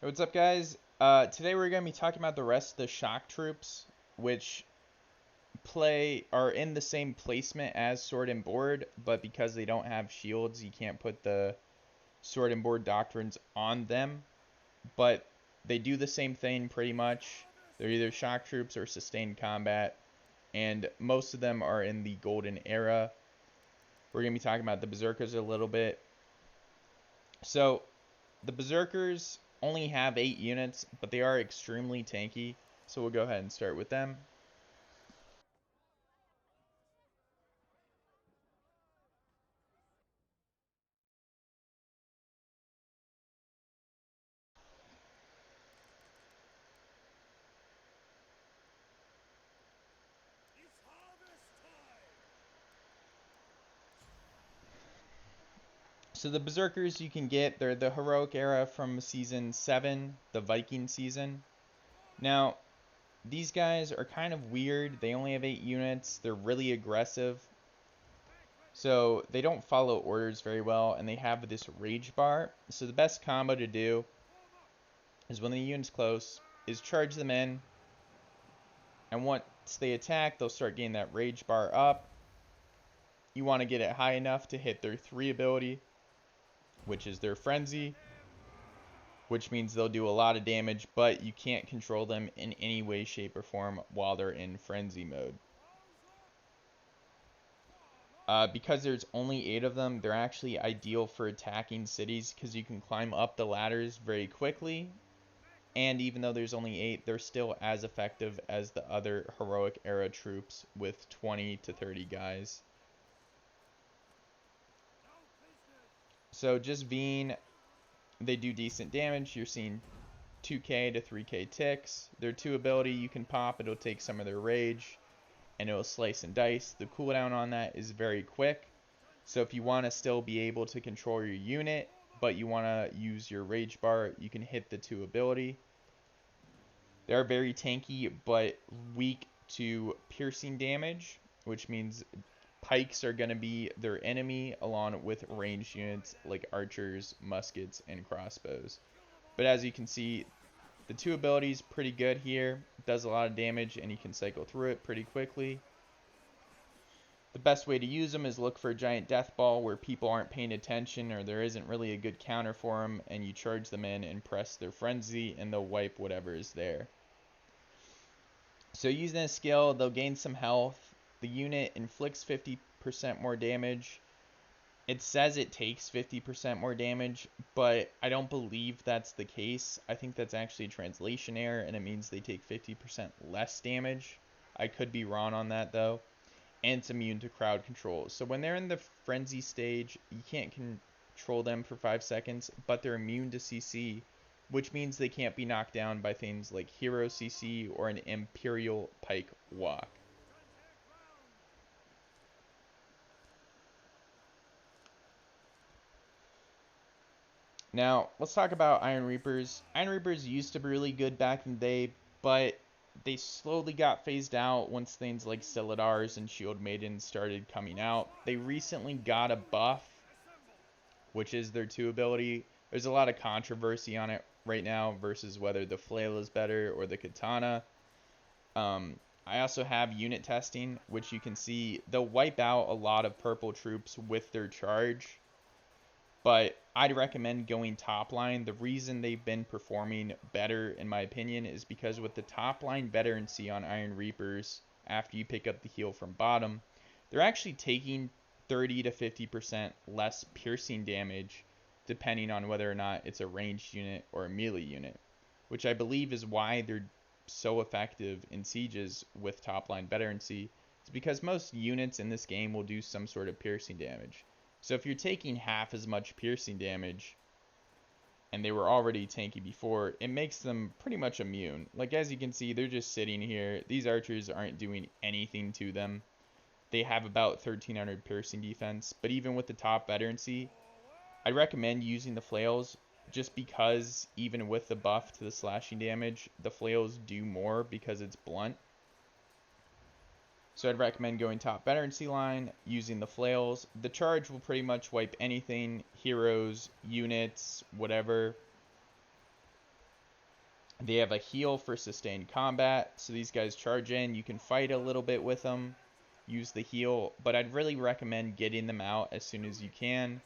Hey, what's up, guys? Today we're going to be talking about the rest of the shock troops, which are in the same placement as sword and board, but because they don't have shields, you can't put the sword and board doctrines on them. But they do the same thing pretty much. They're either shock troops or sustained combat, and most of them are in the golden era. We're going to be talking about the berserkers a little bit. So the berserkers only have 8 units, but they are extremely tanky, so we'll go ahead and start with them. So the berserkers you can get, they're the heroic era from season 7, the Viking season. Now, these guys are kind of weird. They only have 8 units. They're really aggressive. So they don't follow orders very well, and they have this rage bar. So the best combo to do is when the unit's close, is charge them in, and once they attack, they'll start getting that rage bar up. You want to get it high enough to hit their 3 ability, which is their frenzy, which means they'll do a lot of damage, but you can't control them in any way, shape, or form while they're in frenzy mode. Because there's only 8 of them, they're actually ideal for attacking cities because you can climb up the ladders very quickly. And even though there's only 8, they're still as effective as the other heroic era troops with 20 to 30 guys. So just being, they do decent damage. You're seeing 2k to 3k ticks. Their 2 ability you can pop, it'll take some of their rage, and it'll slice and dice. The cooldown on that is very quick. So if you want to still be able to control your unit, but you want to use your rage bar, you can hit the 2 ability. They are very tanky, but weak to piercing damage, which means pikes are going to be their enemy, along with ranged units like archers, muskets, and crossbows. But as you can see, the 2 abilities pretty good here. Does a lot of damage, and you can cycle through it pretty quickly. The best way to use them is look for a giant death ball where people aren't paying attention or there isn't really a good counter for them, and you charge them in and press their frenzy, and they'll wipe whatever is there. So using this skill, they'll gain some health. The unit inflicts 50% more damage. It says it takes 50% more damage, but I don't believe that's the case. I think that's actually a translation error, and it means they take 50% less damage. I could be wrong on that, though. And it's immune to crowd control. So when they're in the frenzy stage, you can't control them for 5 seconds, but they're immune to CC, which means they can't be knocked down by things like hero CC or an Imperial Pike walk. Now, let's talk about Iron Reapers. Iron Reapers used to be really good back in the day, but they slowly got phased out once things like Silidars and Shield Maidens started coming out. They recently got a buff, which is their 2 ability. There's a lot of controversy on it right now versus whether the flail is better or the katana. I also have unit testing, which you can see they'll wipe out a lot of purple troops with their charge, but I'd recommend going top line. The reason they've been performing better, in my opinion, is because with the top line veterancy on Iron Reapers, after you pick up the heal from bottom, they're actually taking 30 to 50% less piercing damage, depending on whether or not it's a ranged unit or a melee unit, which I believe is why they're so effective in sieges with top line veterancy. It's because most units in this game will do some sort of piercing damage. So if you're taking half as much piercing damage, and they were already tanky before, it makes them pretty much immune. Like, as you can see, they're just sitting here. These archers aren't doing anything to them. They have about 1300 piercing defense, but even with the top veterancy, I recommend using the flails just because even with the buff to the slashing damage, the flails do more because it's blunt. So I'd recommend going top veterancy line, using the flails. The charge will pretty much wipe anything, heroes, units, whatever. They have a heal for sustained combat, so these guys charge in. You can fight a little bit with them, use the heal, but I'd really recommend getting them out as soon as you can,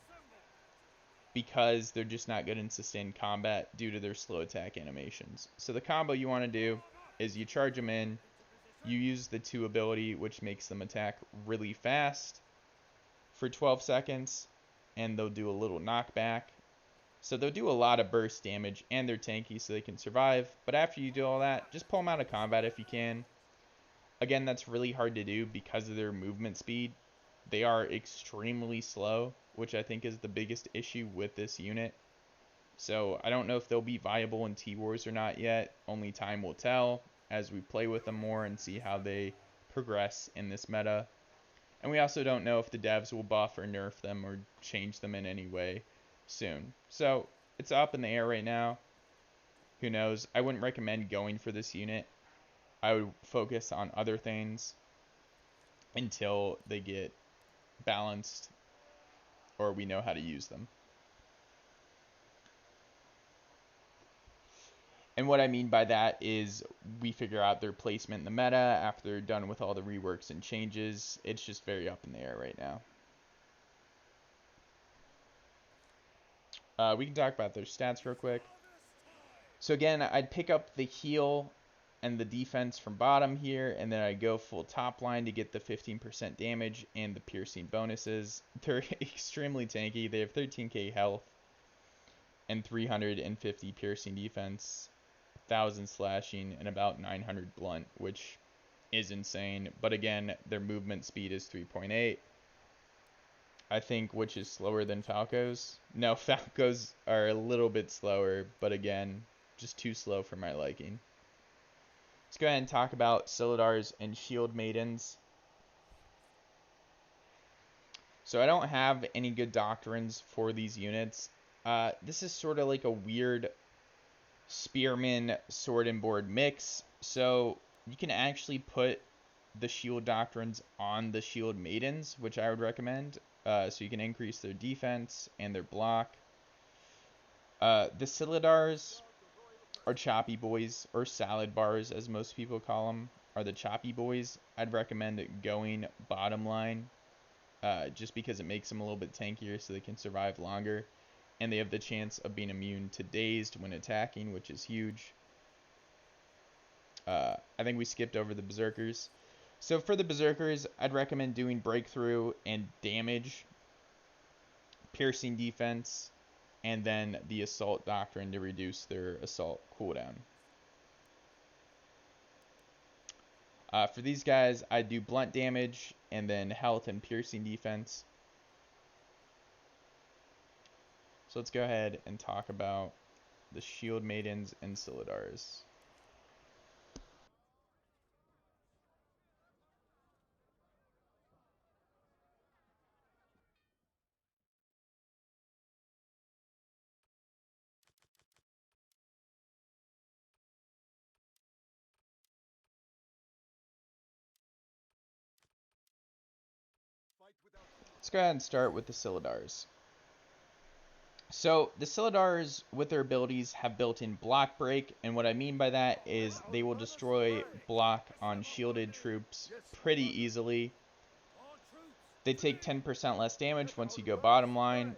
because they're just not good in sustained combat due to their slow attack animations. So the combo you want to do is you charge them in, you use the 2 ability, which makes them attack really fast for 12 seconds, and they'll do a little knockback. So they'll do a lot of burst damage, and they're tanky so they can survive. But after you do all that, just pull them out of combat if you can. Again, that's really hard to do because of their movement speed. They are extremely slow, which I think is the biggest issue with this unit. So I don't know if they'll be viable in T-Wars or not yet. Only time will tell as we play with them more and see how they progress in this meta. And we also don't know if the devs will buff or nerf them or change them in any way soon. So it's up in the air right now. Who knows? I wouldn't recommend going for this unit. I would focus on other things until they get balanced or we know how to use them. And what I mean by that is we figure out their placement in the meta after they're done with all the reworks and changes. It's just very up in the air right now. We can talk about their stats real quick. So again, I'd pick up the heal and the defense from bottom here, and then I'd go full top line to get the 15% damage and the piercing bonuses. They're extremely tanky. They have 13k health and 350 piercing defense, 1000 slashing, and about 900 blunt, which is insane. But again, their movement speed is 3.8. I think, which is slower than Falco's. No, Falco's are a little bit slower, but again, just too slow for my liking. Let's go ahead and talk about Silidars and Shield Maidens. So I don't have any good doctrines for these units. This is sort of like a weird Spearman Sword and Board mix. So you can actually put the Shield Doctrines on the Shield Maidens, which I would recommend. So you can increase their defense and their block. The Silidars are choppy boys, or salad bars as most people call them, are the choppy boys. I'd recommend going bottom line, just because it makes them a little bit tankier so they can survive longer. And they have the chance of being immune to dazed when attacking, which is huge. I think we skipped over the Berserkers. So for the Berserkers, I'd recommend doing breakthrough and damage, piercing defense, and then the assault doctrine to reduce their assault cooldown. For these guys, I do blunt damage and then health and piercing defense. So let's go ahead and talk about the Shield Maidens and Silidars. Let's go ahead and start with the Silidars. So the Silidars, with their abilities, have built-in block break, and what I mean by that is they will destroy block on shielded troops pretty easily. They take 10% less damage once you go bottom line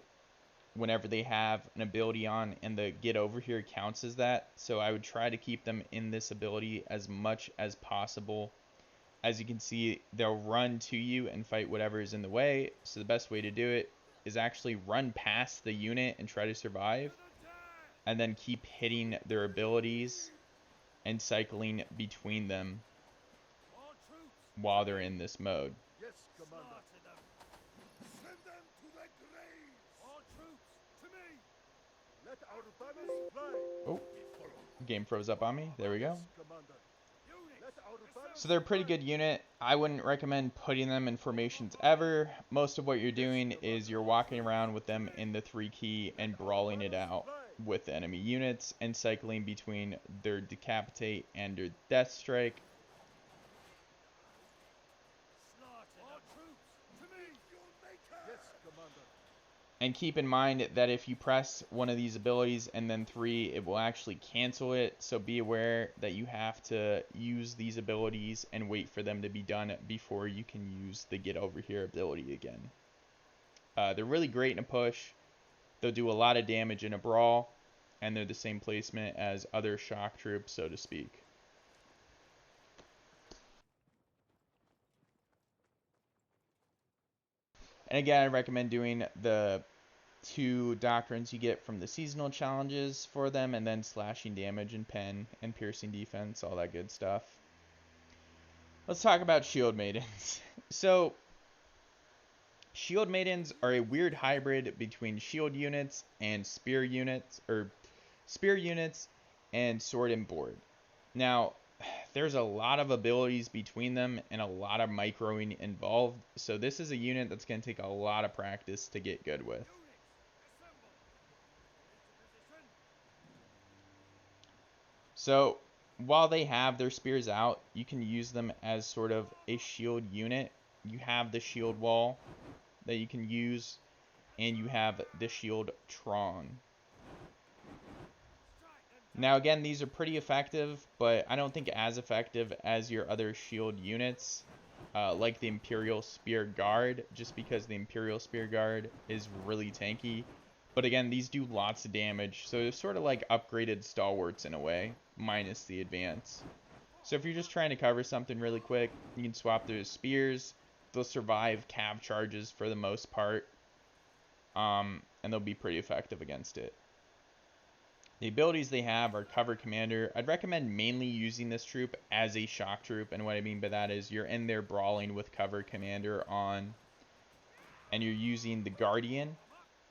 whenever they have an ability on, and the get over here counts as that. So I would try to keep them in this ability as much as possible. As you can see, they'll run to you and fight whatever is in the way. So the best way to do it is actually run past the unit and try to survive, and then keep hitting their abilities and cycling between them while they're in this mode. Yes, Commander. Send them to their graves. All troops to me. Let our banners fly. Oh, game froze up on me. There we go. Yes, Commander. Let our banners So they're a pretty good unit. I wouldn't recommend putting them in formations ever. Most of what you're doing is you're walking around with them in the 3 key and brawling it out with enemy units and cycling between their Decapitate and their Death Strike. All troops to me. Your maker. Yes, Commander. And keep in mind that if you press one of these abilities and then 3, it will actually cancel it. So be aware that you have to use these abilities and wait for them to be done before you can use the get over here ability again. They're really great in a push. They'll do a lot of damage in a brawl, and they're the same placement as other shock troops, so to speak. And again, I recommend doing the 2 doctrines you get from the seasonal challenges for them, and then slashing damage and pen and piercing defense, all that good stuff. Let's talk about shield maidens. So shield maidens are a weird hybrid between shield units and spear units, or spear units and sword and board. Now, there's a lot of abilities between them and a lot of microing involved, so this is a unit that's going to take a lot of practice to get good with. So while they have their spears out, you can use them as sort of a shield unit. You have the shield wall that you can use, and you have the shield Tron. Now again, these are pretty effective, but I don't think as effective as your other shield units, like the Imperial Spear Guard, just because the Imperial Spear Guard is really tanky. But again, these do lots of damage, so they're sort of like upgraded stalwarts in a way, minus the advance. So if you're just trying to cover something really quick, you can swap those spears. They'll survive cav charges for the most part, and they'll be pretty effective against it. The abilities they have are Cover Commander. I'd recommend mainly using this troop as a shock troop, and what I mean by that is you're in there brawling with Cover Commander on, and you're using the Guardian.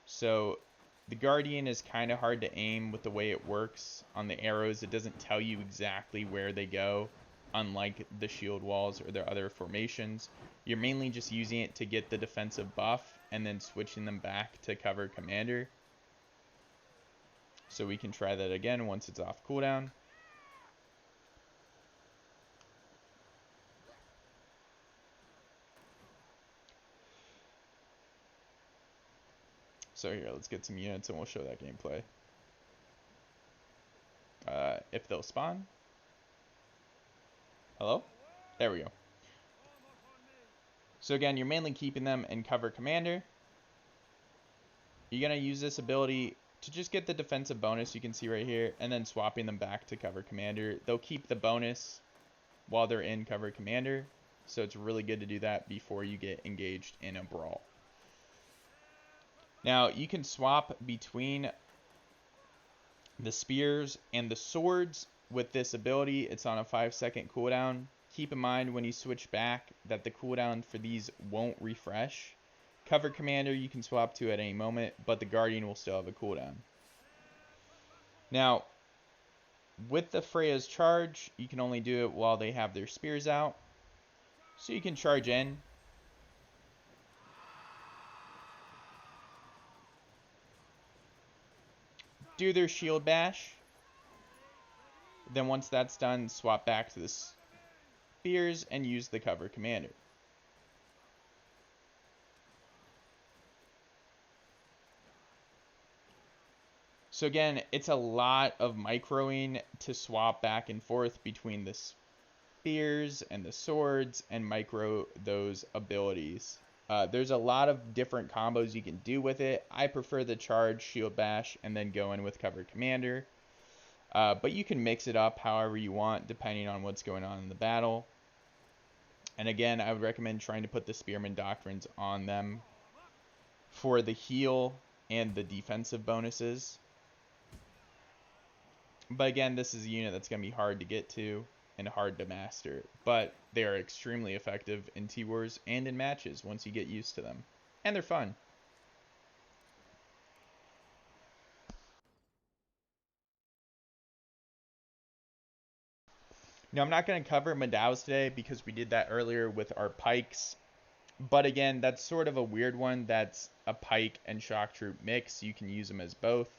So the Guardian is kind of hard to aim with the way it works on the arrows. It doesn't tell you exactly where they go, unlike the shield walls or their other formations. You're mainly just using it to get the defensive buff and then switching them back to Cover Commander. So we can try that again once it's off cooldown. So here, let's get some units and we'll show that gameplay. If they'll spawn. Hello? There we go. So again, you're mainly keeping them in Cover Commander. You're going to use this ability to just get the defensive bonus you can see right here, and then swapping them back to Cover Commander. They'll keep the bonus while they're in Cover Commander, so it's really good to do that before you get engaged in a brawl. Now, you can swap between the spears and the swords with this ability. It's on a 5-second cooldown. Keep in mind when you switch back that the cooldown for these won't refresh. Cover Commander you can swap to at any moment, but the Guardian will still have a cooldown. Now, with the Freya's charge, you can only do it while they have their spears out. So you can charge in. Do their shield bash. Then once that's done, swap back to the spears and use the Cover Commander. So again, it's a lot of microing to swap back and forth between the spears and the swords and micro those abilities. There's a lot of different combos you can do with it. I prefer the charge, shield bash, and then go in with Cover Commander. But you can mix it up however you want depending on what's going on in the battle. And again, I would recommend trying to put the Spearman Doctrines on them for the heal and the defensive bonuses. But again, this is a unit that's going to be hard to get to and hard to master. But they are extremely effective in T-Wars and in matches once you get used to them. And they're fun. Now, I'm not going to cover Madaus today because we did that earlier with our pikes. But again, that's sort of a weird one. That's a pike and shock troop mix. You can use them as both.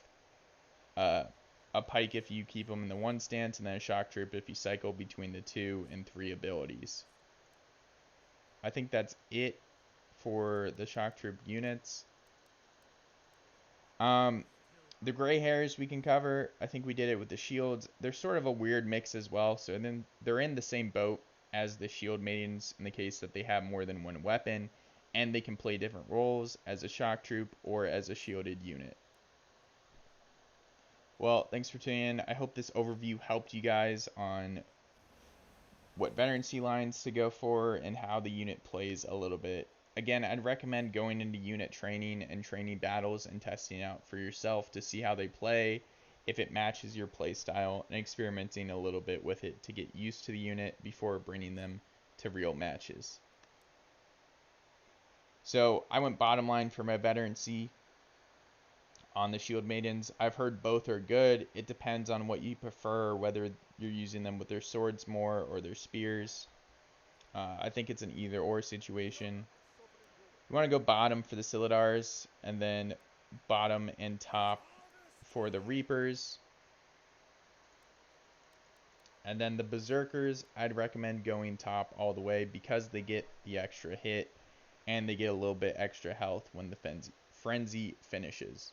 A pike if you keep them in the one stance, and then a shock troop if you cycle between the 2 and 3 abilities. I think that's it for the shock troop units. The gray hairs we can cover. I think we did it with the shields. They're sort of a weird mix as well. So then they're in the same boat as the shield maidens in the case that they have more than one weapon, and they can play different roles as a shock troop or as a shielded unit. Well, thanks for tuning in. I hope this overview helped you guys on what veterancy lines to go for and how the unit plays a little bit. Again, I'd recommend going into unit training and training battles and testing out for yourself to see how they play, if it matches your play style, and experimenting a little bit with it to get used to the unit before bringing them to real matches. So I went bottom line for my veterancy on the shield maidens. I've heard both are good. It depends on what you prefer, whether you're using them with their swords more or their spears. I think it's an either or situation. You want to go bottom for the Silidars, and then bottom and top for the Reapers. And then the Berserkers, I'd recommend going top all the way because they get the extra hit and they get a little bit extra health when the Frenzy finishes.